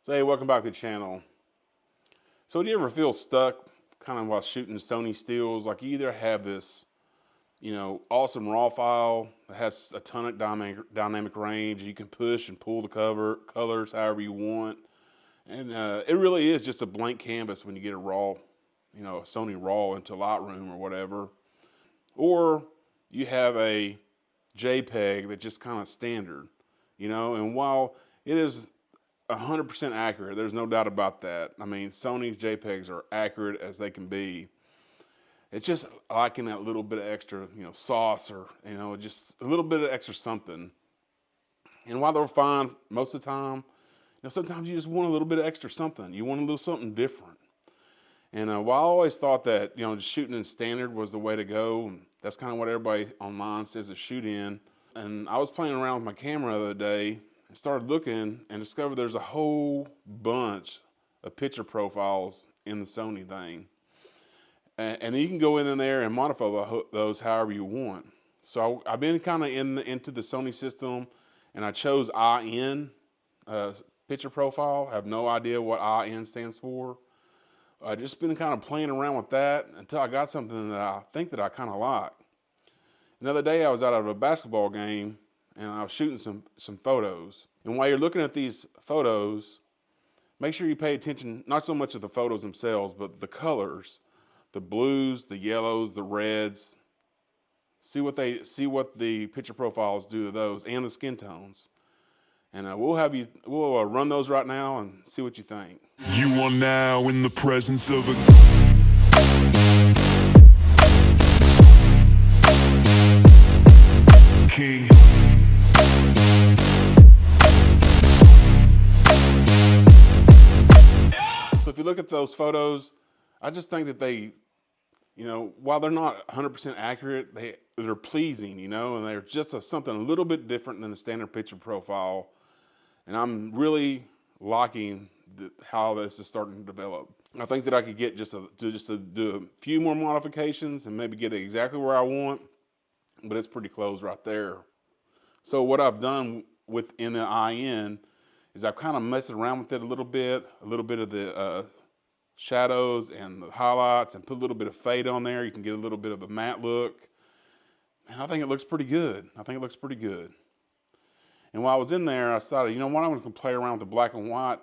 So hey, welcome back to the channel. So do you ever feel stuck kind of while shooting Sony stills? Like you either have this, awesome raw file that has a ton of dynamic range. You can push and pull the colors however you want. And it really is just a blank canvas when you get a raw, a Sony raw into Lightroom or whatever. Or you have a JPEG that's just kind of standard, and while it is 100% accurate, there's no doubt about that. I mean, Sony's JPEGs are accurate as they can be. It's just liking that little bit of extra, sauce or, just a little bit of extra something. And while they're fine most of the time, sometimes you just want a little bit of extra something. You want a little something different. And while I always thought that, just shooting in standard was the way to go, and that's kind of what everybody online says to shoot in. And I was playing around with my camera the other day and started looking and discovered there's a whole bunch of picture profiles in the Sony thing. And then you can go in there and modify those however you want. So I've been kind of into the Sony system, and I chose IN picture profile. I have no idea what IN stands for. I just been kind of playing around with that until I got something that I think that I kind of like. Another day I was out of a basketball game and I was shooting some photos. And while you're looking at these photos, make sure you pay attention, not so much of the photos themselves, but the colors, the blues, the yellows, the reds. See what the picture profiles do to those, and the skin tones. And we'll run those right now and see what you think. You are now in the presence of a king. So if you look at those photos, I just think that they, while they're not 100% accurate, they're pleasing, and they're just something a little bit different than the standard picture profile. And I'm really liking how this is starting to develop. I think that I could get just to do a few more modifications and maybe get it exactly where I want, but it's pretty close right there. So what I've done within the IN is I've kind of messed around with it a little bit of the shadows and the highlights, and put a little bit of fade on there. You can get a little bit of a matte look. And I think it looks pretty good. And while I was in there, I decided, I'm going to play around with the black and white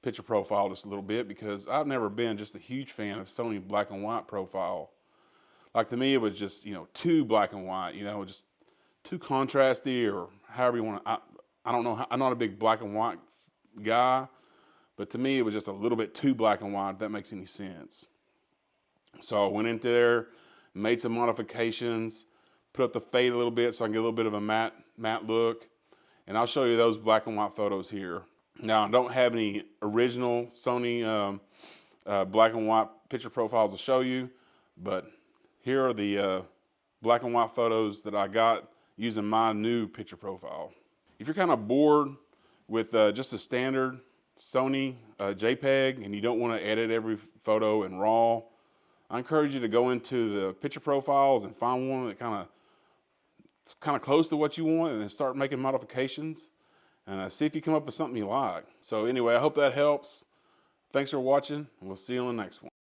picture profile just a little bit, because I've never been just a huge fan of Sony black and white profile. Like, to me, it was just, too black and white, just too contrasty, or however you want to. I don't know. I'm not a big black and white guy, but to me, it was just a little bit too black and white, if that makes any sense. So I went into there, made some modifications, put up the fade a little bit so I can get a little bit of a matte look. And I'll show you those black and white photos here. Now, I don't have any original Sony black and white picture profiles to show you, but here are the black and white photos that I got using my new picture profile. If you're kind of bored with just a standard Sony JPEG and you don't want to edit every photo in RAW, I encourage you to go into the picture profiles and find one that it's kind of close to what you want, and then start making modifications and see if you come up with something you like. So anyway, I hope that helps. Thanks for watching, and we'll see you on the next one.